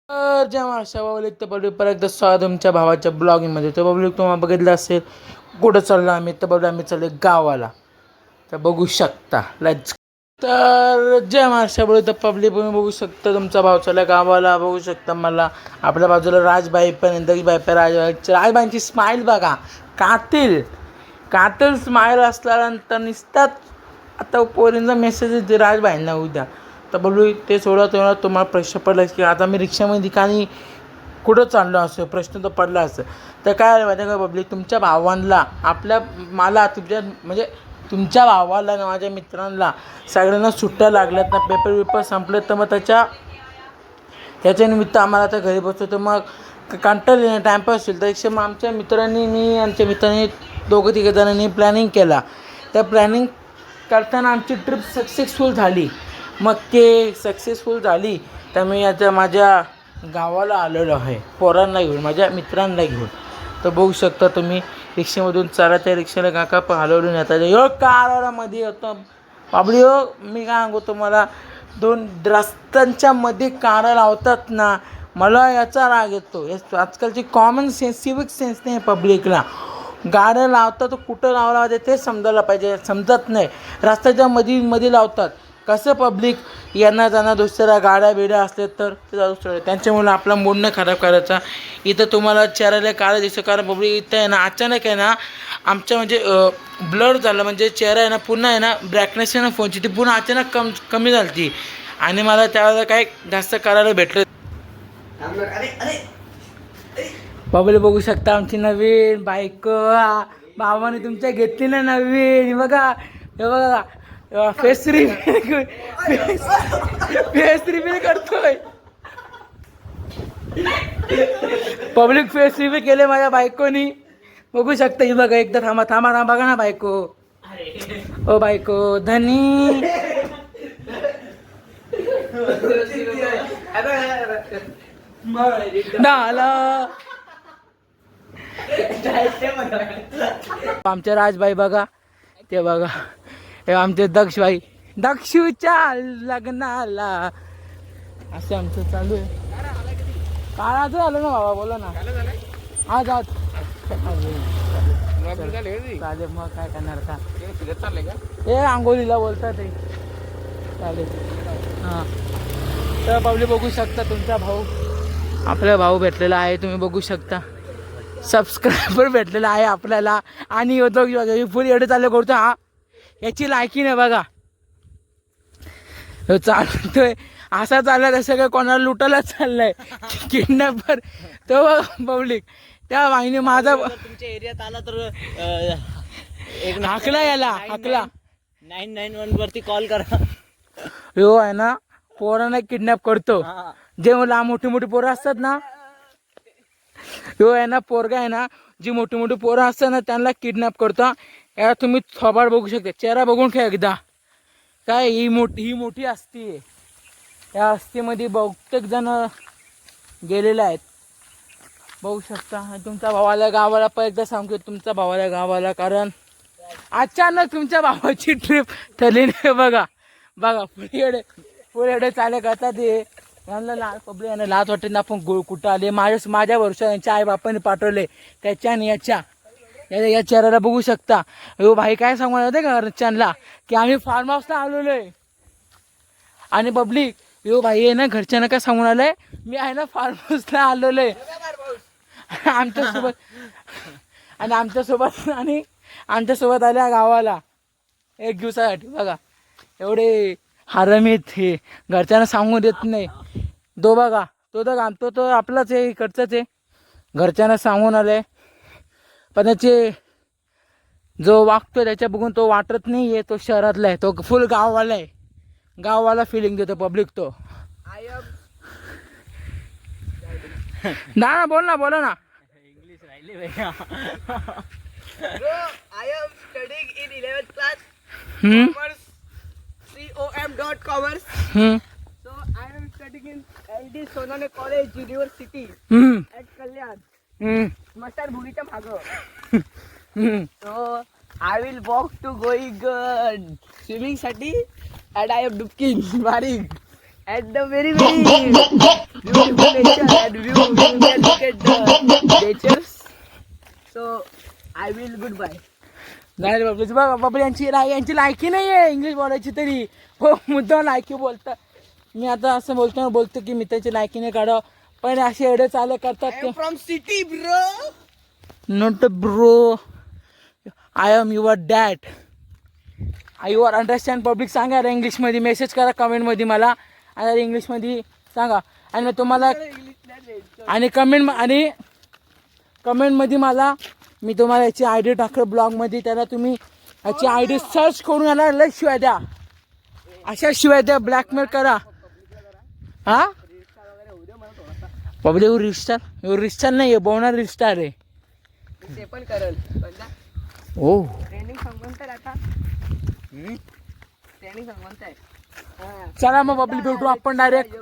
जय Maharashtra public. तर public परत एकदा स्वागत तुमच्या भावाच्या ब्लॉगिंगमध्ये. तर पब्लिक तुम्हाला बघितलं असेल कुठं चाललो आम्ही. तर पब्लिक आम्ही चाललो गावाला. तर बघू शकता लेट्स. तर जय महाराष्ट्र पब्लिक. तर पब्लिक तुम्ही बघू शकता तुमचा भाव चालला गावाला. बघू शकता मला आपल्या बाजूला राजबाई पण इंदकीबाई पण राजबाईंची स्माईल बघा. कातील कातील स्माईल असल्यानंतर निसतात आता पोरींचा मेसेज येते राजबाईंना उद्या. तर बोलू ते सोडा तुम्हाला प्रश्न पडला की आता मी रिक्षामध्ये ठिकाणी कुठं चाललो असं प्रश्न तर पडला असं. तर काय आलं माहिती का पब्लिक, तुमच्या भावांना मला तुमच्या म्हणजे तुमच्या भावाला ना माझ्या मित्रांना सगळ्यांना सुट्ट्या लागल्यात ना, पेपर संपलेत. तर मग त्याच्या निमित्त आम्हाला आता घरी बसतो. तर मग कंटाळले टाईमपास होईल. तर मग आमच्या मित्रांनी दोघं तिघं जणांनी प्लॅनिंग केला. त्या प्लॅनिंग करताना आमची ट्रिप सक्सेसफुल झाली. मग ते सक्सेसफुल झाली तर मी आता माझ्या गावाला आलेलो आहे पोरांना घेऊन, माझ्या मित्रांना घेऊन. तर बघू शकता तुम्ही रिक्षेमधून चाला त्या रिक्षाला काका पण हलवून येतात. यो मध्ये होतं बाबडी हो. मी काय सांगू तुम्हाला, दोन रस्त्यांच्या मध्ये कार लावतात ना, मला याचा राग येतो. आजकालची कॉमन सेन्स सिविक सेन्स नाही पब्लिकला. गाड्या लावतात तर कुठं लावला पाहिजे ते समजायला पाहिजे, समजत नाही. रस्त्याच्या मध्ये लावतात. कसं पब्लिक यांना जाणं दुसऱ्या गाड्या बिड्या असल्या तर ते जाऊ शकते. त्यांच्यामुळे आपला मूड नाही खराब करायचा. इथं तुम्हाला चेहऱ्याला काळं दिसतं कारण पब्लिक इथं आहे ना अचानक आहे ना आमच्या म्हणजे ब्लर झालं. म्हणजे चेहरा आहे ना पुन्हा आहे ना ब्रॅकनेस आहे ना फोनची ती पुन्हा अचानक कमी झाली ती. आणि मला त्यावेळेला काय जास्त करायला भेटलं. पब्लिक बघू शकता आमची नवीन बाईक भावाने तुमच्या घेतली ना नवीन. बघा हे बघा फेस रिव्हील करतोय पब्लिक. फेस रिव्हील केले माझ्या बायकोनी. बघू शकता ही बघा. एकदा थांबा बघा ना बायको. ओ बायको धनी डाला. आमच्या राजबाई बघा ते बघा. हे आमचे दक्षबाई दक्षूच्या लग्नाला असं आमचं चालू आहे. काळाचं झालं ना बाबा, बोला ना. आज चालेल मग काय करणार का. हे आंघोळीला बोलतात ते चालेल. हां तर पावली बघू शकता तुमचा भाऊ आपला भाऊ भेटलेला आहे. तुम्ही बघू शकता सबस्क्रायबर भेटलेला आहे आपल्याला. आणि होतो फुल एवढे चालू करतो. हा याची लायकी नाही बघा. चालतोय असा चालला तसं काय कोणाला लुटायलाच चाललाय किडनॅपर. तो पब्लिक त्या वाहिनी माझा तुमच्या एरियात आला तर हाकला याला हाकला 991 वरती कॉल करा. हो आहे ना पोरांना किडनॅप करतो. जे मला मोठी पोरं असतात ना, हो आहे ना पोरगा आहे ना, जी मोठी पोरं असतात ना त्यांना किडनॅप करतो. या तुम्ही थोबाड बघू शकता. चेहरा बघून घ्या एकदा. काय ही मोठी असती. या अस्तीमध्ये बहुतेक जण गेलेले आहेत. बघू शकता. तुमच्या भावाला गावाला पण एकदा सांगतो तुमच्या भावाला गावाला, कारण अचानक तुमच्या भावाची ट्रिप ठरली नाही. बघा पुढे चाले करतात ते. यांना पब्लिक यांना लाज वाटते ना आपण कुठं आले. माझ्या वर्षा यांच्या आई बापाने पाठवले त्याच्याने या चेहऱ्याला बघू शकता. हो भाई काय सांगू होते का घरच्यांना की आम्ही फार्म हाऊसला आलेलो आहे. आणि पब्लिक यो भाई आहे ना घरच्यांना काय सांगून आलंय, मी आहे ना फार्म हाऊसला आलेलो आहे आमच्यासोबत आल्या गावाला 1 दिवसासाठी. बघा एवढे हरामीत हे, घरच्यांना सांगून देत नाही. बघा तो तर आपलाच आहे, इकडचाच आहे. घरच्यांना सांगून आलंय पण त्याचे जो वागतो त्याच्या बघून तो वाटत नाही आहे तो शहरातला आहे. तो फुल गाववाला आहे. गाववाला फिलिंग देतो पब्लिक तो. ना बोला ना इंग्लिश राहिले भैया. I am studying in 11th class commerce com.commerce. So I am studying in LD Sonane College University at Kalyan. Mastar Bhugita Bhago. So I will walk to going swimming साठी and I am dupkin maring at the very beautiful nature. नाही रे बाबली बघा बाबली यांची लायकी नाही आहे English बोलायची तरी हो मुद्दा लायकी बोलतात. मी आता असं बोलतो की मित्राची लायकी नाही काढावं पण असे एवढे चालू करतात ते from city bro. Not bro I am your dad your understand public सांगा रे इंग्लिशमध्ये मेसेज करा कमेंटमध्ये मला आणि इंग्लिशमध्ये सांगा आणि तुम्हाला आणि कमेंटमध्ये मला मी तुम्हाला याची आय डी टाकलं ब्लॉगमध्ये त्याला तुम्ही याची आय डी सर्च करून याला लय शिवाय द्या अशा शिवाय द्या ब्लॅकमेल करा. हा पब्लिक रिस्टार नाही आहे बोवणार रिस्टार आहे ते पण करल. ओ ट्रेनिंग सांगून आता ट्रेनिंग सांगून आहे. चला मग पब्लिक भेटू आपण डायरेक्ट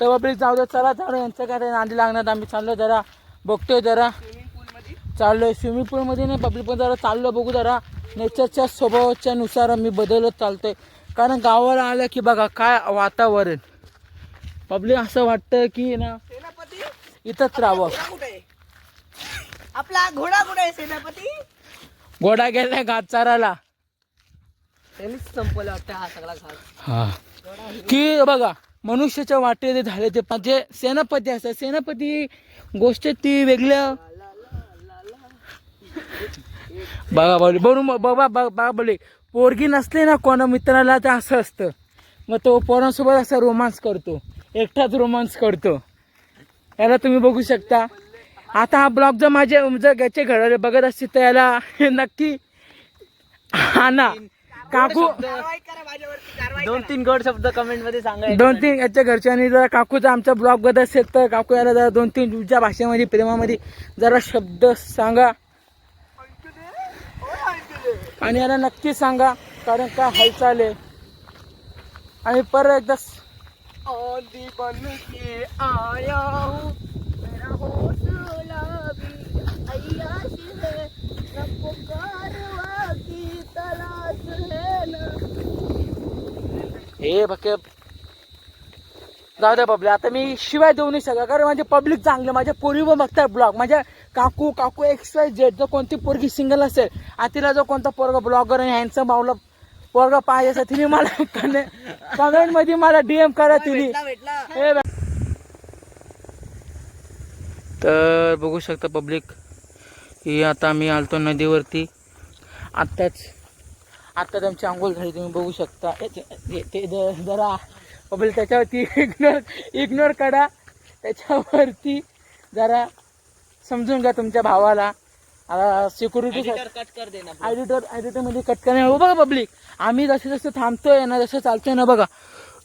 तर पब्लिक जाऊ दे चला यांचं काय नांदी लागणार आम्ही चाललो जरा बघतोय जरा चाललोय स्विमिंग पूलमध्ये नाही पब्लिक पण जरा चाललो बघू जरा नेचरच्या स्वभावाच्या नुसार मी बदलत चालतोय कारण गावाला आलं की बघा काय वातावरण पब्लिक असं वाटतं की ना इथंच राहावं. आपला घोडा कुठे आहे सेनापती. घोडा गेलाय घात चाराला त्यांनीच संपवलं वाटतं हा सगळा घास. हा की बघा मनुष्याच्या वाटेत झाले ते जे सेनापती असतात सेनापती गोष्ट ती वेगळ्या बघा बोले बनून बघा बोले पोरगी नसले ना कोणा मित्राला ते असं असतं मग तो पोरांसोबत असा रोमांस करतो एकटाच रोमांस करतो याला तुम्ही बघू शकता. आता हा ब्लॉग जर याचे घराले बघत असतील तर याला नक्की हा ना काकू 2-3 गोड शब्द कमेंट मध्ये सांगा. 2-3 याच्या घरच्यांनी जरा काकूचा आमचा ब्लॉग बघत असेल तर काकू याला जरा 2-3 तुमच्या भाषेमध्ये प्रेमामध्ये जरा शब्द सांगा आणि याला नक्की सांगा कारण काय हालचाल आहे. आणि परत एकदा आंधी बन के आया हूँ मेरा हौसला भी अय्याश है न पुकारवा की तलाश है न. हे बघ जाऊ द्या पब्लिक आता मी शिवाय देऊ नाही सगळं कारण माझे पब्लिक चांगले माझ्या पोरी पण बघतात ब्लॉग माझ्या काकू XYZ जर कोणती पोरगी सिंगल असेल आणि तिला जो कोणता पोरगा ब्लॉगर आणि हँडसम बावला पोरगा पाहिजे असेल तिने मला कमेंटमध्ये मला DM करा तिने. तर बघू शकता पब्लिक ही आता मी आलतो नदीवरती आत्ताच आमची आंघोळ झाली तुम्ही बघू शकता. ते जरा पब्लिक त्याच्यावरती इग्नोर करा त्याच्यावरती जरा समजून घ्या तुमच्या भावाला सिक्युरिटी एडिटरमध्ये कट करणे हो बघा पब्लिक आम्ही जसं थांबतोय ना जसं चालतोय ना बघा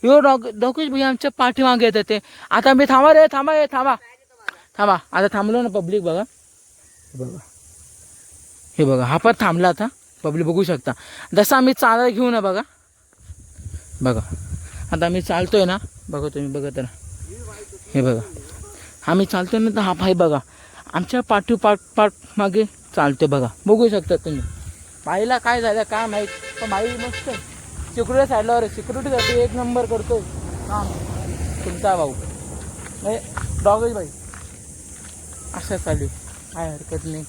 यो डॉक्युज भाई आमच्या पाठीमागे येतात ते आता मी थांबा आता थांबलो ना पब्लिक बघा हे बघा हा पण थांबला आता पब्लिक बघू शकता जसं आम्ही चालायला घेऊ ना बघा आता आम्ही चालतोय ना बघा तुम्ही बघा तर हे बघा आम्ही चालतोय ना तर हा भाई बघा आमच्या पाठ मागे चालतोय बघा बघू शकता तुम्ही बाईला काय झालं काय माहीत पण बाई मस्त सिक्युरिटी साईडला सिक्युरिटीसाठी 1 नंबर करतोय काम तुमचा भाऊ म्हणजे डॉगेश भाई असं चालू काय हरकत नाही.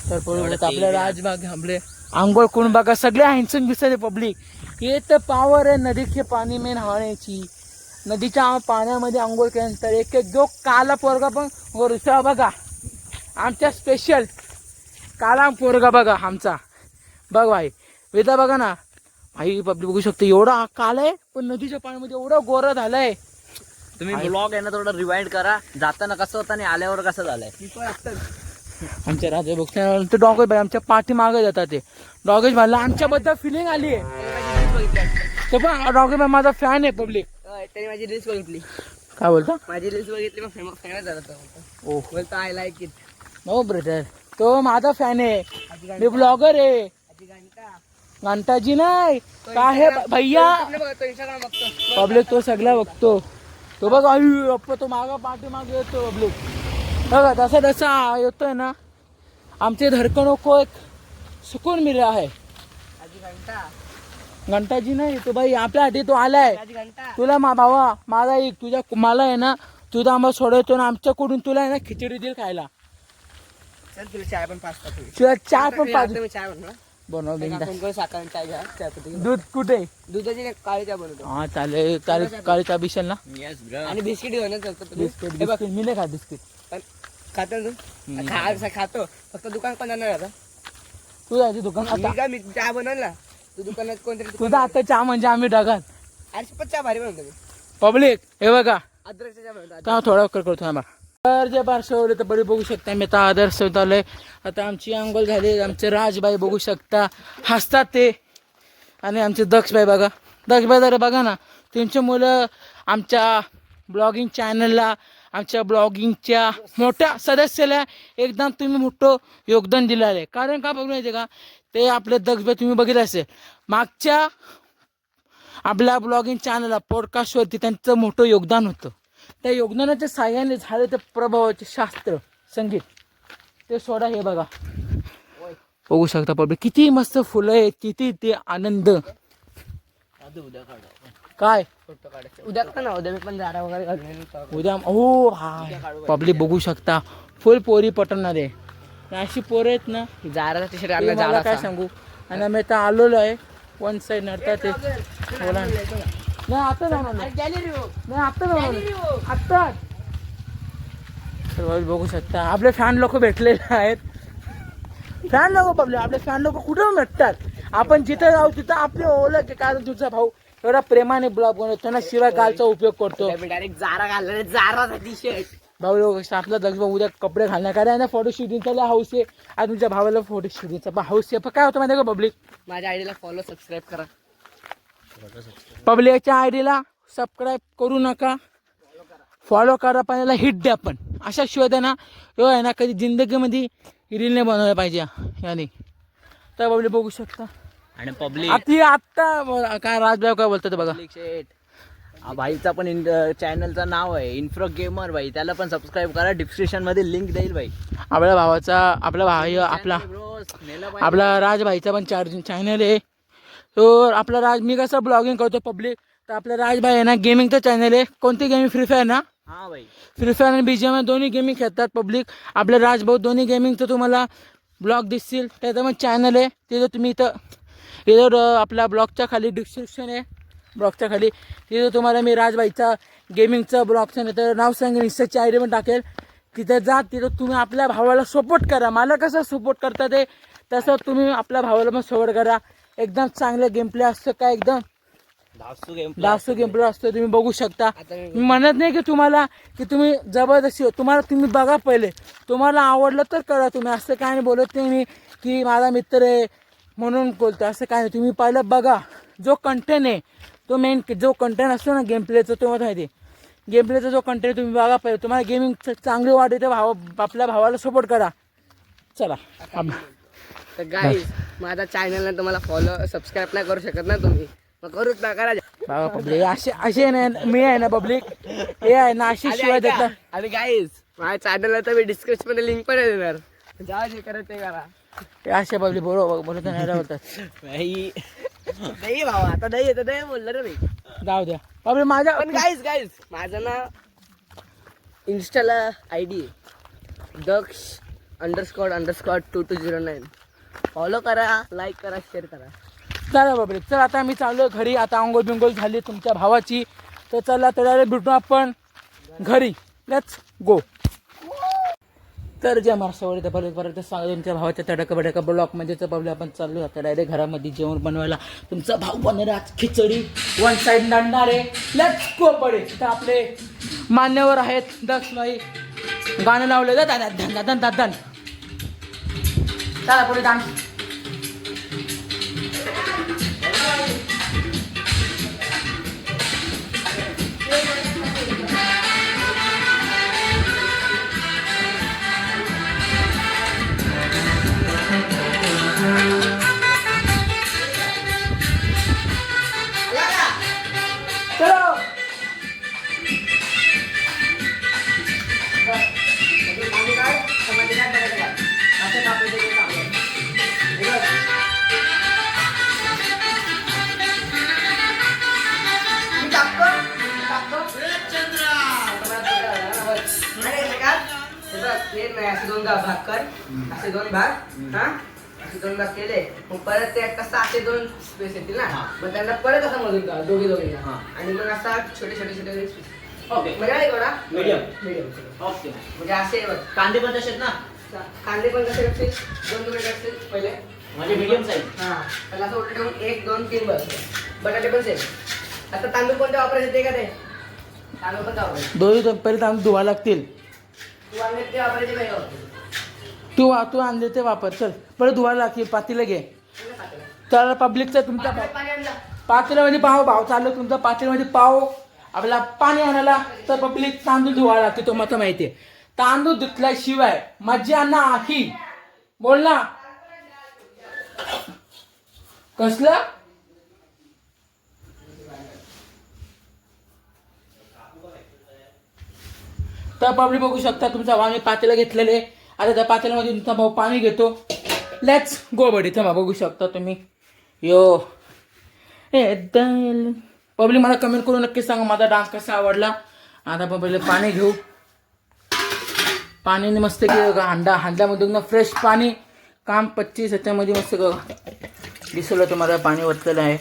तर बरोबर आपल्या राजबाग आपले आंघोळ करून बघा सगळे हँडसम दिसते पब्लिक हे तर पावर आहे नदीचे पाणी में नहाण्याची नदीच्या पाण्यामध्ये आंघोळ केल्यानंतर एक जो काला पोरगा पण गोरुसा बघा आमच्या स्पेशल काला पोरगा बघा आमचा बघ भाई वेदा बघा ना भाई पब्लिक बघू शकतो एवढा काला आहे पण नदीच्या पाण्यामध्ये एवढा गोरा झालाय. तुम्ही ब्लॉग आहे ना थोडं रिवाइंड करा जाताना कसं होतं आणि आल्यावर कसं झालंय. आमच्या राजा बघता डॉगेश भाई आमच्या पाठीमागे जातात ते डॉगेश भाईला आमच्याबद्दल फिलिंग आली आहे तो पण डॉगेश भाई माझा फॅन आहे पब्लिक. त्याने माझी रील्स बघितली काय बोलतो माझी रील्स बघितली मग फेमस झाला तो बोलतो I like it. No brother तो माझा फॅन आहे मी ब्लॉगर आहे घंटाजी नाही काय हे भैया पब्लिक तो सगळा बघतो तो बघ तो मागा पाठीमागे येतो पब्लिक बघा जसा येतोय ना आमचे धडकनों को एक सुकून मिल रहा है. घंटाजी नाही तो भाई आपल्यासाठी तो आलाय तुला भावा माझा एक मला आहे ना तू तर आम्हाला सोडवतो ना, आमच्याकडून तुला आहे ना खिचडी देईल खायला. चल तुला चाय पण पाच पाच तुला चाय पण पाहिजे. मी चाय बनवा बनव बिनधास्त. कोण कोण साखर आणि चाय घ्या चहापत्ती दूध कुठे? दुधाची नाही, काळी चहा बनवतो. हा चालेल. काळी चहा बिशल ना. आणि बिस्किट घेऊन ये चालतं तुम्ही. बिस्किट बिस्किट मी नाही खात बिस्किट. पण खातो ना तू खातो फक्त दुकान पण जाणार आता. तू जायचं दुकान आता. मी काय मी चहा बनवला ना तू दुकानात कोणतरी तुझा आता चहा म्हणजे आम्ही ढगात. आणि पण चहा भारी बनवतो मी. पब्लिक हे बघा अद्रकचा चहा बनवतो. का थोडा करतो थांबा. तर जे बारशेवले तर बरी बघू शकता. मी आता आदर्श आलोय. आता आमची अंघोळ झाली. आमचे राजबाई बघू शकता हसतात ते. आणि आमचे दक्षबाई बघा. दक्षबाई जरा बघा ना, तुमची मुलं आमच्या ब्लॉगिंग चॅनलला, आमच्या ब्लॉगिंगच्या मोठ्या सदस्याला एकदम तुम्ही मोठं योगदान दिलं आहे. कारण का बघू माहिती का, ते आपले दक्षबाई तुम्ही बघितलं असेल मागच्या आपल्या ब्लॉगिंग चॅनलला पॉडकास्टवरती त्यांचं मोठं योगदान होतं. त्या योगदानाच्या साह्याने झालं ते प्रभावाचे शास्त्र संगीत. ते सोडा हे बघा बघू शकता पब्लिक किती मस्त फुलं आहेत, किती ते आनंद. काय उद्या का ना उद्या मी पण झाडा वगैरे घालून उद्या हो हा पब्लिक बघू शकता फुल पोरी पटवणार आहे. अशी पोरं आहेत ना, झाडाचा टी शर्ट ते आणला मला झाडा काय सांगू. आणि आम्ही आता आलेलो आहे वन साईड नडतात ते बोला नाही आता जाणार नाही. नाही आता जाणार नाही. आत्ता तर बघू शकता आपले फॅन लोक भेटलेले आहेत. फॅन लोक पब्लिक आपले फॅन लोक कुठं भेटतात. आपण जिथं जाऊ तिथं आपले ओळख. कारण तुझा भाऊ एवढा प्रेमाने ब्लॉग बनवतो ना, शिवाय गालचा उपयोग करतो. डायरेक्ट जारा घालला जाराचा टी शर्ट. भाऊ लोक आपला दक्षबा उद्या कपडे घालणार कारण ना फोटो शूटिंगचा हाऊस आहे. आज तुमच्या भावाला फोटो शूटिंगचा हाऊस आहे. पण काय होतं माहिती का पब्लिक, माझ्या आयडीला फॉलो सबस्क्राईब करा. पब्लिकच्या आयडीला सबस्क्राईब करू नका, फॉलो करा, पण याला हिट द्या. पण अशा शिवाय द्या ना हो आहे ना कधी जिंदगीमध्ये रील नाही बनवलं पाहिजे याने. तर पब्लिक बघू शकता. आणि पब्लिक आत्ता काय राजभाऊ काय बोलतात बघा. शेट भाईचा पण चॅनलचं नाव आहे इन्फ्रो गेमर भाई, त्याला पण सबस्क्राईब करा. डिस्क्रिप्शन मध्ये लिंक देईल भाई. आपल्या भावाचा आपला राजभाईचा पण चॅनल आहे. तो आपला मी कसं ब्लॉगिंग करतो पब्लिक, तर आपला राजभाई आहे ना गेमिंगचं चॅनल आहे. कोणती गेमिंग? फ्री फायर ना. हा भाई, फ्री फायर आणि BGMI दोन्ही गेमिंग खेळतात पब्लिक. आपले राजभाऊ दोन्ही गेमिंगचं तुम्हाला ब्लॉग दिसतील. त्याचं पण चॅनल आहे. तिथं तुम्ही इथं आपल्या ब्लॉगच्या खाली डिस्क्रिप्शन आहे. ब्लॉगच्या खाली तिथं तुम्हाला मी राजभाईचा गेमिंगचं ब्लॉगचं तर नाव सांगेन. इंस्टाची आयडी पण टाकेल. तिथं जा. तिथं तुम्ही आपल्या भावाला सपोर्ट करा. मला कसं सपोर्ट करता ते तसं तुम्ही आपल्या भावाला पण सपोर्ट करा. एकदम चांगलं गेम प्ले असतं काय, एकदम डासू गेम प्ले असतो. तुम्ही बघू शकता. मी म्हणत नाही की तुम्हाला की तुम्ही जबरदस्ती तुम्हाला तुम्ही बघा पहिले. तुम्हाला आवडलं तर करा तुम्ही. असं काय नाही बोलत नाही मी की माझा मित्र आहे म्हणून बोलतो. असं काय नाही. तुम्ही पहिलं बघा. जो कंटेंट आहे तो मेन जो कंटेंट असतो ना गेम प्लेचं, तुम्हाला माहिती गेम प्लेचा जो कंटेंट तुम्ही बघा पहिले. तुम्हाला गेमिंग चांगली वाटते आपल्या भावाला सपोर्ट करा. चला तर गाईज माझ्या चॅनलला तुम्हाला फॉलो सबस्क्राईब नाही करू शकत ना तुम्ही, मग करूच ना करा. बाबा पब्लिक असे नाही मी आहे ना पब्लिक हे आहे ना अशी शिवाय देतात. आणि गाईज माझ्या चॅनलला तर मी डिस्क्रिप्शन मध्ये लिंक पण देणार. जा जे करा ते करा. ते असे पब्लिक बरोबर बोलत नाही बोलतात. भाई दही भावा आता दही येतं दही बोललं रे मी. जाऊ द्या पब्लिक माझ्या पण गाईज माझं ना इन्स्टाला आयडी दक्ष__2209 फॉलो करा, लाईक करा, शेअर करा. चला पब्लिक चला आता मी चाललो घरी. आता अंघोळ बिंगोळ झाली तुमच्या भावाची. तर चला तर भेटू आपण घरी. Let's go. तर जे महाराष्ट्रावर तर परत सांगा तुमच्या भावाच्या तडका बडका ब्लॉक म्हणजे पब्लिक आपण चाललो आता डायरेक्ट घरामध्ये जेवण बनवायला. तुमचा भाऊ बनणार आज खिचडी वन साईड नडणार आहे. लेट्स गो पडे. तर आपले मान्यवर आहेत दक्षबाई गाणं लावलं दादा धन धन धन. चला पुढे डान्स. भाग कर, असे 2 भाग, हा असे 2 भाग केले, मग परत ते कसं असे 2 स्पेस येतील ना, मग त्यांना परत असं मधून का दोघे आणि मग असा छोटे ओके म्हणजे नाही थोडा मीडियम ओके म्हणजे असे बघ. कांदे पण तसेच ना कांदे पण कसे असतील 2 तुकडे असतील पहिले, म्हणजे मीडियम साईज. हा त्याला असं उलट ठेवून 1 2 3 बघ. बटाटे पण सेम. आता तांदूळ कोणते वापरायचे ते का ते तांदूळ पण वापरायचे, दोन्ही पहिले तांदूळ धुवा लागतील. तू आणले ते वापरायचे काय वापरायचे तू आणले ते वापर. चल परत धुवायला लागतील. पातेलं घे. तर पब्लिकचा तुमचा पाणी आणला पातेल्यामध्ये भाव चाललं तुमचा पातेल्यामध्ये पाव आपल्याला पाणी आणायला. तर पब्लिक तांदूळ धुवायला लागते. तुम्हाला माहिती आहे तांदूळ धुतल्याशिवाय मजा नाही. बोल ना कसलं. तर पब्लिक बघू शकता तुमचा भाव मी पातेलं घेतलेले. आता त्या पातेल्यामध्ये तुमचा भाऊ पाणी घेतो. लेट्स गो बडी. तर बघू शकता तुम्ही. यो पब्लिक मला कमेंट करून नक्की सांगा माझा डान्स कसा आवडला. आता पहिले पाणी घेऊ. पाणीने मस्त की हांड्यामधून ना फ्रेश पाणी काम 25 ह्याच्यामध्ये मस्त दिसलं तुम्हाला पाणी वरतलेलं आहे.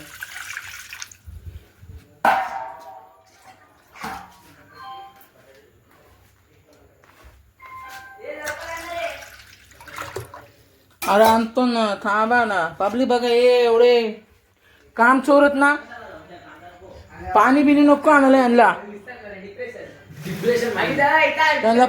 अरे आणतो ना थांबा ना. पब्लिक बघा एवढे काम चोरत ना. पाणी बिनी नको आणायला यांना. त्यांना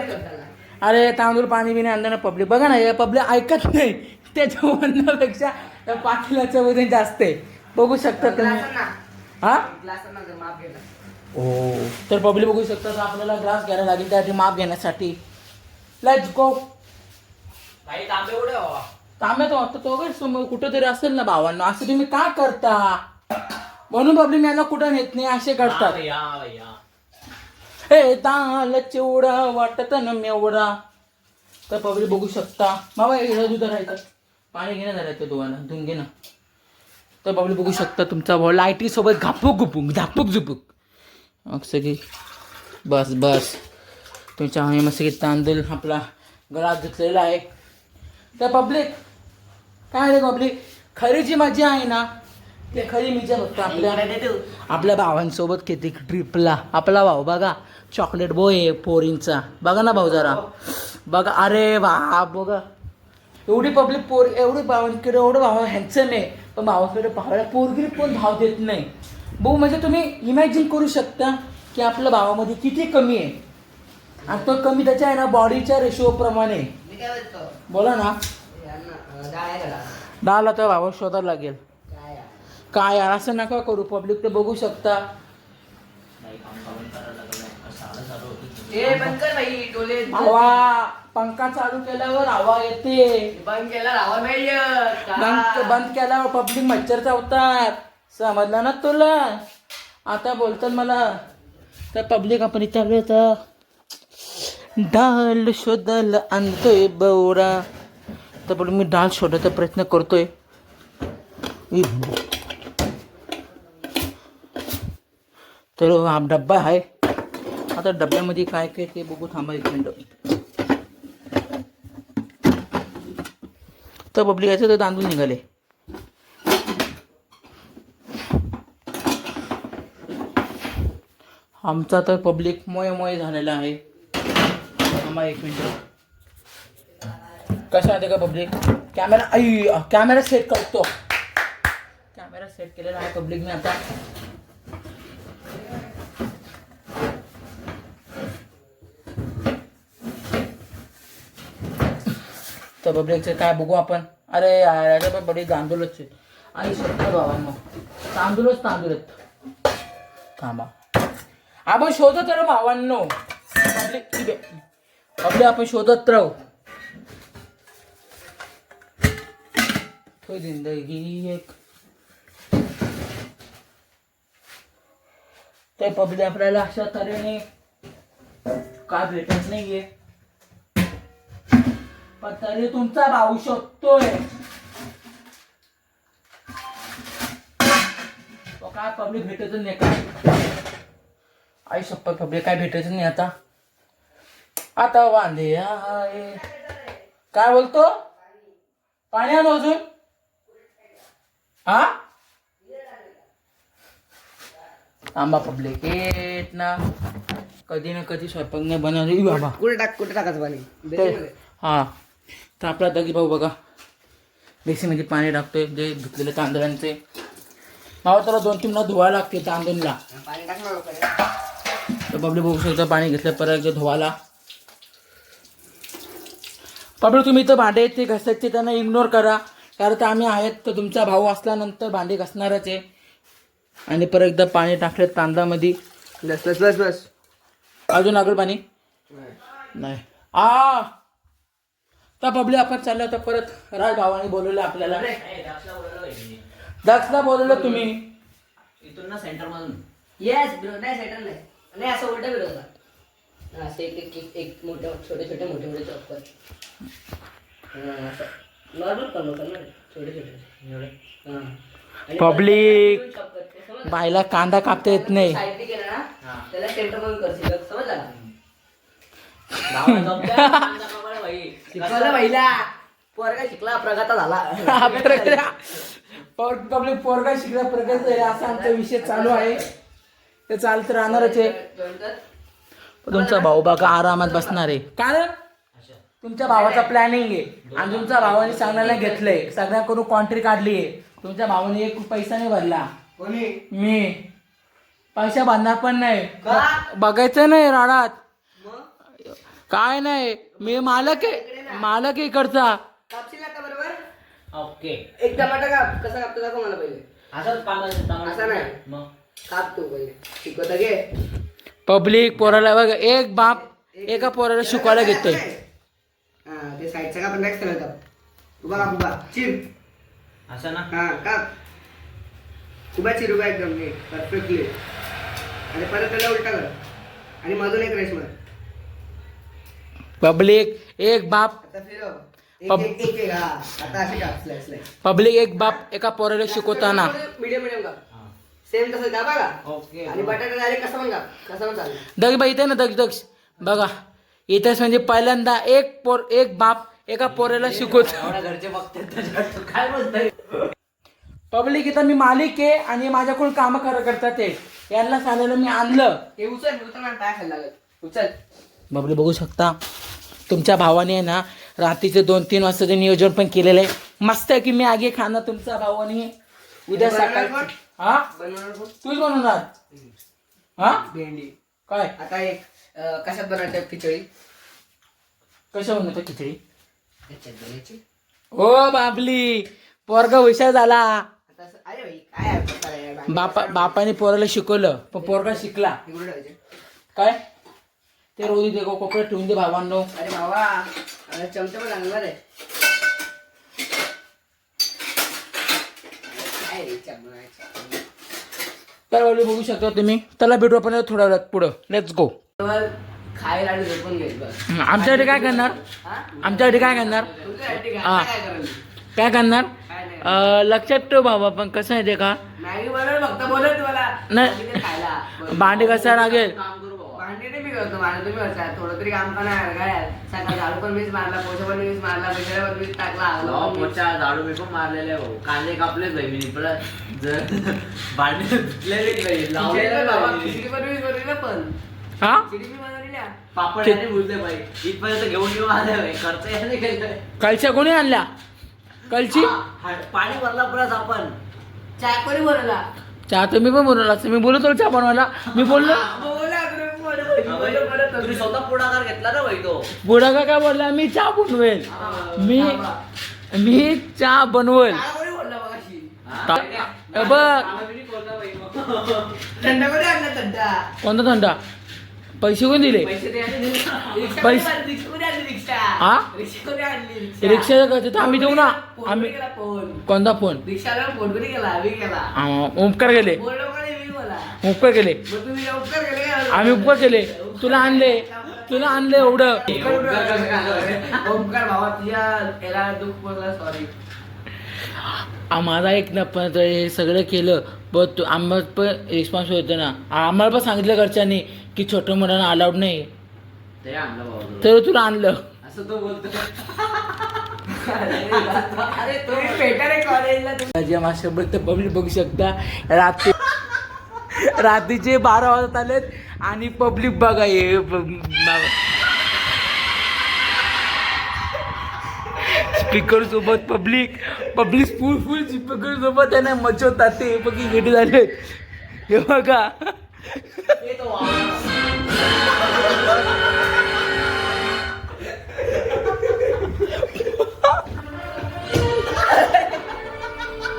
अरे तांदूळ पाणी बिनी आणलं ना. पब्लिक बघा ना पब्लिक ऐकत नाही. त्याच्या म्हणण्यापेक्षा त्या पातेल्याचं वजन जास्त आहे. बघू शकता तुम्ही. हा हो तर पब्लिक बघू शकता तर आपल्याला ग्लास घ्यायला लागेल त्यासाठी माप घेण्यासाठी. Let's go. तांब्यात वाटतं तो वगैरे समोर कुठं तरी असेल ना भावांना. असं तुम्ही का करता. म्हणून पब्लिक यांना कुठं नेत नाही असे करतात. हे दाल चिवडा वाटत ना मेवडा. तर पब्लिक बघू शकता. बाबा दूध राहायचं पाणी घेणं झालं दोघांना धुवून घे ना. तर पब्लिक बघू शकता तुमचा भाऊ लाईटी सोबत घापूक गुपूक झापूक झुपूक मग सगळी बस तुमच्या मस्त तांदूळ आपला गळात घेतलेला आहे. तर पब्लिक काय रे पब्लिक खरी जी मजा आहे ना ते खरी मजा फक्त आपल्या भावांसोबत किती ट्रिपला. आपला भाऊ बघा चॉकलेट बॉय आहे पोरींचा. बघा ना भाऊ जरा बघा. अरे वा बघा एवढी पब्लिक एवढी भावांकडे एवढं भाव हँडसम आहे. पण भावाकडे भावाला पोरगी कोण भाव देत नाही. भाऊ म्हणजे तुम्ही इमॅजिन करू शकता की आपल्या भावामध्ये किती कमी आहे. आणि तो कमी त्याच्या आहे ना बॉडीच्या रेशोप्रमाणे. बोला ना डाळ तर भावा शोधायला लागेल. काय यार असं नका करू. पब्लिक ते बघू शकता. हवा पंखा चालू केल्यावर हवा येते. बंद केला हवा नाही बंद केल्यावर पब्लिक मच्छर चावतात. समजलं ना तुला. आता बोलतात मला. तर पब्लिक आपण इथे आलो तर डाल शोधायला आणतोय बौरा. तर पण मी डाळ शोधायचा प्रयत्न करतोय. तर हा डब्बा आहे. आता डब्यामध्ये काय काय ते बघू. थांबा एक मिनिट. तर पब्लिक याचे तर तांदूळ निघाले. आमचा तर पब्लिक मोय झालेला आहे. थांबा एक मिनिट. कसं आहे का पब्लिक कॅमेरा सेट करतो. कॅमेरा सेट केलेला आहे पब्लिक मी आता. तर पब्लिकचं काय बघू आपण. अरे यार याच्या पण बडी तांदूळच आहे. आणि शक्य भावांनो तांदूळच आहेत. थांबा आपण शोधत राहू भावांनो. पब्लिक आपण शोधत राहू. तो जिंदगी एक. ते पब्लिक आपल्याला अशा तऱ्हेने काय भेटत नाहीये. पण तरी तुमचा भाऊ शोधतोय. तो काय पब्लिक भेटत नाही काय. आई शपथ पब्लिक काय भेटायचं नाही आता. आता वांदे आहे. काय बोलतो? पाणी आणू अजून? हा आंबा पब्लिक येत ना कधी ना कधी स्वयंपाक नाही बनवली बाबा. कुठे टाकायचं पाणी? बेसिनमध्ये? हा तर आपला दगी भाऊ बघा बेसिनमध्ये पाणी टाकतोय जे धुतलेले तांदळांचे. भाऊ त्याला 2-3 ला धुवायला लागते तांदूळला. पाणी टाकणार लवकर. तर बबली बघू शकता पाणी घेतलं परत एकदा धुवायला. बबली तुम्ही इथं भांडे ते घासायचे त्यांना इग्नोर करा कारण तर आम्ही आहेत तर तुमचा भाऊ असल्यानंतर भांडे घासणारच आहे. आणि परत एकदा पाणी टाकले तांदळामध्ये. बस बस बस बस. अजून लागेल पाणी नाही. तर बबली आपण चाललो तर परत राज भावाने बोलवलं आपल्याला. दक्षला बोलवलं तुम्ही इथून ना सेंटर मधून. येस ब्रो नाही सेटल नाही. नाही असं उलटा फिरवता. असं एक मोठे छोटे चॉप कर. नॉर्मल कर ना छोटे. पब्लिक बायला कांदा कापता येत नाही. साईडने केलं ना त्याला सेंटर मधून करशील समजला ना. शिकवलं पहिला पोरगा शिकला प्रगता झाला. पब्लिक पोरगा शिकला प्रगत झाला असा आमचा विषय चालू आहे. ते चालत राहणारच आहे. तुमचा भाऊ बघा आरामात बसणार आहे कारण तुमच्या भावाचा प्लॅनिंग आहे आणि तुमच्या भावाने सांगायला घेतलंय. सगळ्यांकडून कॉन्ट्री काढली आहे. तुमच्या भावाने 1 पैसा नाही भरला. कोणी? मी पैसा भरणार पण नाही. का? बघायचं नाही राडात मग काय नाही. मी मालक आहे इकडचा. कापशील आता बरोबर. ओके. एक टमाटा काप. कसा कापतो दाखव मला पहिले. असं असं नाही. मग काप तू पहिले. शिकवता घे. पब्लिक पोराला बघ एक बाप एका पोराला शिकवायला घेतोय. हा ते साईडचा काप नेक्स्ट सगळं काप. उभा काप उभा. चिर. असं ना. हा काप. उभा चिर उभा एकदम नीट परफेक्टली. आणि परत त्याला उलटा कर. आणि मधून एक रेस मार. पब्लिक एक बाप आता फिरव. एक हा. आता असे काप स्लाइस स्लाइस. पब्लिक एक बाप एका पोराला शिकवताना मीडियम काप. सेम तसं कापा का. ओके. आणि बटाटा डायरेक्ट कसं पण काप. कसं पण चालेल. दक्ष बाई इथे ना दक्ष बघा इथेच म्हणजे पहिल्यांदा एक बाप एका पोराला शिकवतो. एवढ्या घरचे बघतात काय बोलताय. पब्लिक इथं मी मालिक आहे आणि माझ्याकडून काम करतात ते. यांना सांगायला मी आणलं. हे उचल उचल काय खायला लागत. उचल. बबली बघू शकता तुमच्या भावाने आहे ना रात्रीचे 2-3 वाजताचे नियोजन पण केलेलं आहे. मस्त आहे की मी आगे खाणं तुमच्या भावाने उद्या सकाळी. हा बनवणार कोण? तूच बनवणार. हा भेंडी. काय आता एक कशात बनवतात खिचडी. कशा बनवतो खिचडी. याच्यात बनायची. ओ बाबली पोरगा हुशार झाला. आता अरे भाई काय आहे प्रकार आहे यार. बापाने पोराला शिकवलं पण पोरगा शिकला. हे कुठे ठेवायचे? काय ते रोजी दे कोपऱ्यात ठेवून दे भावांनो. अरे भावा अरे चमचा पण लागणार आहे. काय रे चमचा. तर वडील बघू शकता तुम्ही. त्याला भेटू आपण थोड्या वेळात पुढं. Let's go. खायला आणि झोपून घेत बस. आमच्यासाठी काय करणार. आमच्यासाठी काय करणार. तुमच्यासाठी हा. काय करायला. काय करणार काय नाही. लक्षात ठेव बाबा पण कसं आहे ते का मॅगी बनवलं फक्त बोलत मला. नाही. ते खायला. भांडी कसा लागेल. काम करू बाबा. भांडी नाही मी करतो. भांडी तुम्ही करता. थोडं तरी काम करणार काय. सकाळी झाडू पण मीच मारला. पोछा पण मीच मारला. बिचारा पण मीच टाकला. भाऊ, पोचा झाडू मी पण मारलेले आहे भाऊ. कांदे कापलेच भाई मी परत जर भांडे धुतलेले भाई लावलेले बाबा भाई. खिचडी पण मीच बनवली ना पण. हा खिचडी मी बनवली ना. पापड आणि बोलते भाई इथपर्यंत घेऊन येऊ आले भाई. खर्च याने केलं. कलच्या कोणी आणल्या कलची. पाणी भरला परत आपण. चहा कोणी बनवला. चहा तुम्ही पण बनवला असं मी बोलतो चहा बनवायला. मी बोललो बोला तुम्ही बनवलं. तुम्ही स्वतः पुढाकार घेतला ना भाई तो. बुडा का काय बोलला मी चहा बनवेल. मी चहा बनवेल. चहा कोणी बोलला मगाशी. बघ थंडा कोणी आणला थंडा. कोणता थंडा. पैसे कोण दिले. पैसे द्यायचे रिक्षा पैसे- रिक्षा कोणी आणली रिक्षा. हा रिक्षा कोणी आणली रिक्षा. रिक्षाचं कसं तर आम्ही देऊ ना. फोन आम्ही कोणी केला फोन. कोणता फोन. रिक्षाला फोन कोणी केला. मी केला. उपकार केले. बोललो कोणी मी बोला. उपकार केले. मग तुम्ही उपकार केले का? आम्ही उपकार केले. तुला आणले एवढं. ओमकार भावा तुझ्या याला दुःख बोलला सॉरी. माझा एक ना पण तर हे सगळं केलं पण तू आम्हाला पण रिस्पॉन्स होतं ना. आम्हाला पण सांगितलं घरच्यांनी की छोटं मुलांना अलाउड नाही ते आणलं भाऊ. तर तुला आणलं. असं तो बोलतो. अरे तुम्ही भेटा रे कॉलेजला माझ्या माझ्यासोबत तर पब्लिक बघू शकता रात्रीचे 12 वाजत आलेत आणि पब्लिक बघा हे स्पीकर सोबत पब्लिक फुल स्पीकर सोबत आहे ना मचवतात ते बघ रेडी झाले हे बघा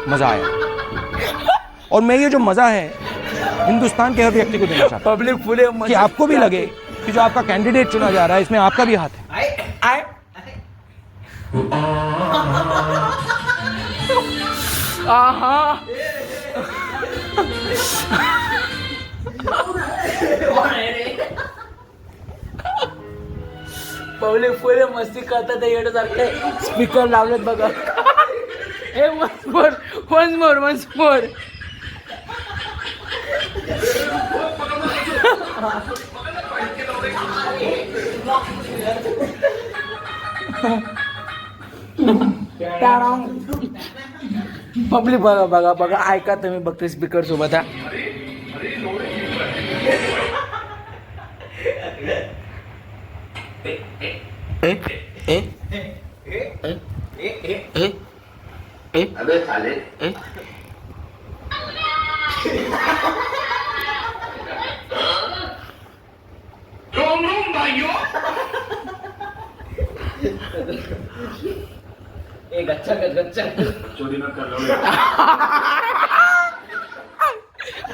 मज़ा आया और मैं ये जो मज़ा है हिंदुस्तान के हर व्यक्ति को देना चाहता पब्लिक फुले हूँ कि आपको भी लगे कि जो आपका कैंडिडेट चुना जा रहा है इसमें आपका भी हाथ है आहा पब्लिक फुले मस्ती करतात येडं सारखं स्पीकर लावलेत बघा हे वन्स मोर पब्लिक बघा ऐका तुम्ही बघते स्पीकर सोबत हा अबे साले चोरी मत कर लो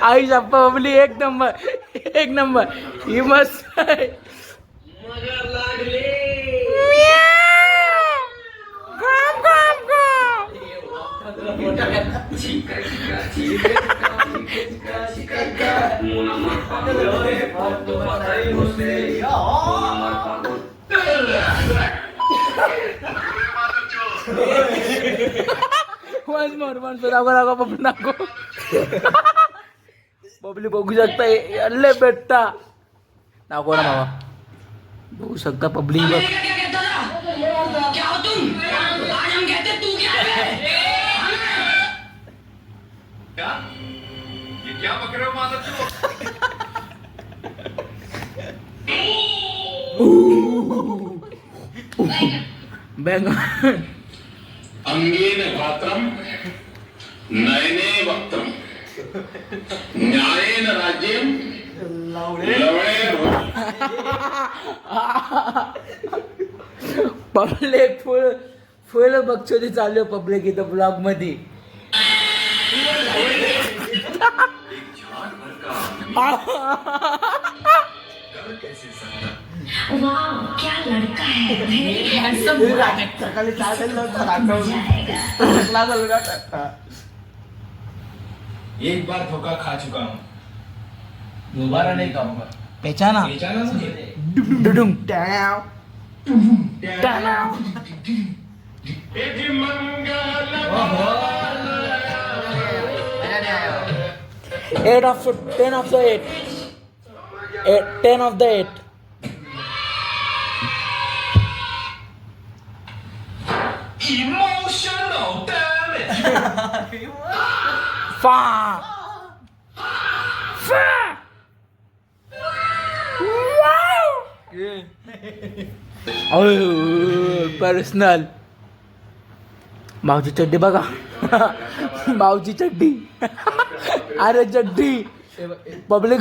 आई पब्लिक एक नंबर ही मस्त आहे. पब्लिक बघू शकता अल्ले बेटा दाखव ना बाबा बघू शकता पब्लिक बघ क्या हो तुम? आज हम कहते तू क्या है? क्या ये क्या बक रहे हो माधव बैंग अंगेन गात्रम नयने वक्त्रम न्यायेन राज्यम लवणे पब्लिक फुल बक्षोदी चालू पब्लिक इथं ब्लॉग मध्ये वाह क्या लड़का है वेरी हैंडसम सकाळी एक बार धोखा खा चुका हूँ दोबारा नहीं खाऊंगा पेचाना बेचाना मुझे डुडुम Eight of 10 of the 8 10 of the 8 Emotional damage. Fa personal भाऊची चड्डी बघा भाऊची चड्डी अरे चड्डी पब्लिक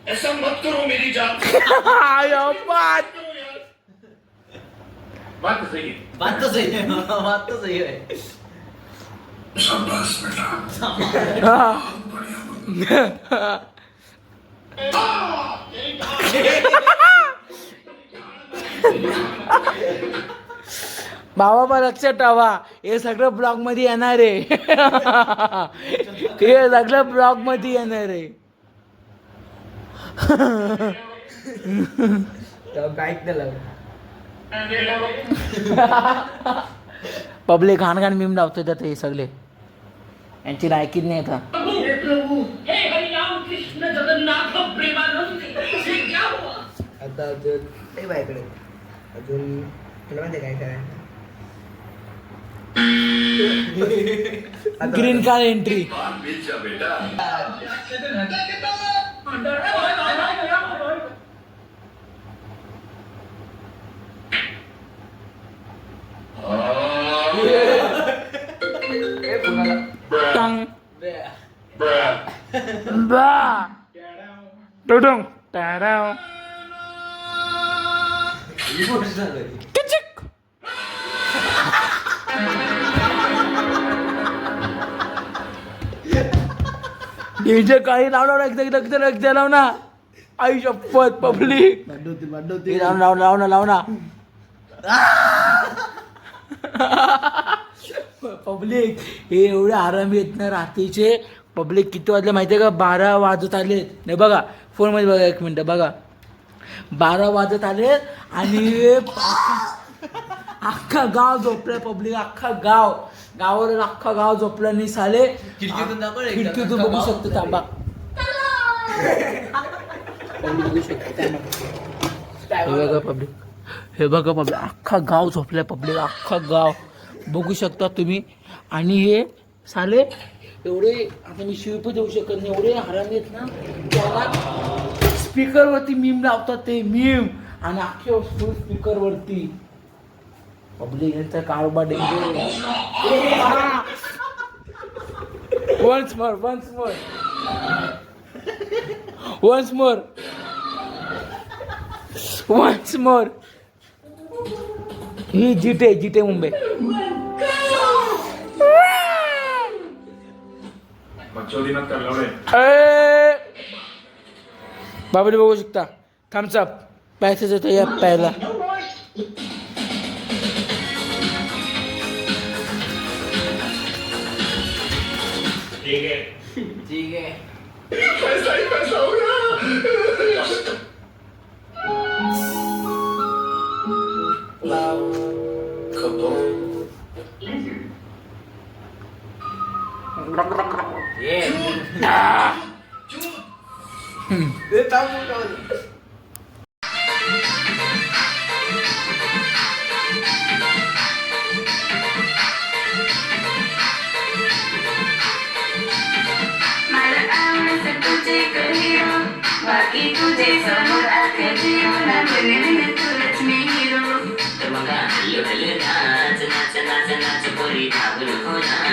ऐसा मत करो मेरी जान बात बात तो सही है बात तो सही है शाबाश बेटा बाबा पण लक्षात ठेवा हे सगळं ब्लॉग मध्ये येणार आहे हे सगळं ब्लॉग मध्ये येणार आहे पब्लिक घाण मीम लावतो त्यात हे सगळे यांची लायकीच नाही आता हे प्रभु हे हरिनाम कृष्ण जगन्नाथ प्रेमानंद आता अजून ते माझ्याकडे अजून तुला माहिती काय काय ग्रीन कार्ड एंट्री. टांग बा टुडुंग टाडाव किचिक. डीजे काही लावणार एकदा लाव ना. आई शपथ पब्लिक लाव ना पब्लिक. हे एवढे आरामी आहेत ना रात्रीचे. पब्लिक किती वाजले माहिती आहे का? 12 वाजत आले. नाही बघा फोनमध्ये बघा, 1 मिनटं बघा. 12 वाजत आले आणि अख्खा गाव झोपलाय पब्लिक. गावावर अख्खा गाव झोपला आणि साले खिडकीतून बघू शकतो. तांबा बघू शकतो. हे बघा पब्लिक अख्खा गाव झोपलाय. पब्लिक अख्खा गाव बघू शकता तुम्ही. आणि हे साले एवढे, आता मी शिव पण देऊ शकत नाही, एवढे हरामी आहेत ना. त्याला स्पीकरवरती मीम लावतात. ते मीम आणि अख्खे फुल स्पीकरवरती. पब्लिक यांचा कारोबार डेंजर. once more. ही जिटे मुंबई. बाबाने बघू शकता. थम्सअप पॅसेज येतो या प्यायला. ठीक आहे. पैसा ही पैसा होगा. मला आवडतं तुझे कहिरो, बाकी तुझे समोर अख्ख्या जीवनामध्ये तुलाच मी हिरो. तर मग हल्लो हल्लो नाच नाच नाच नाच पोरी घाबरू नको ना.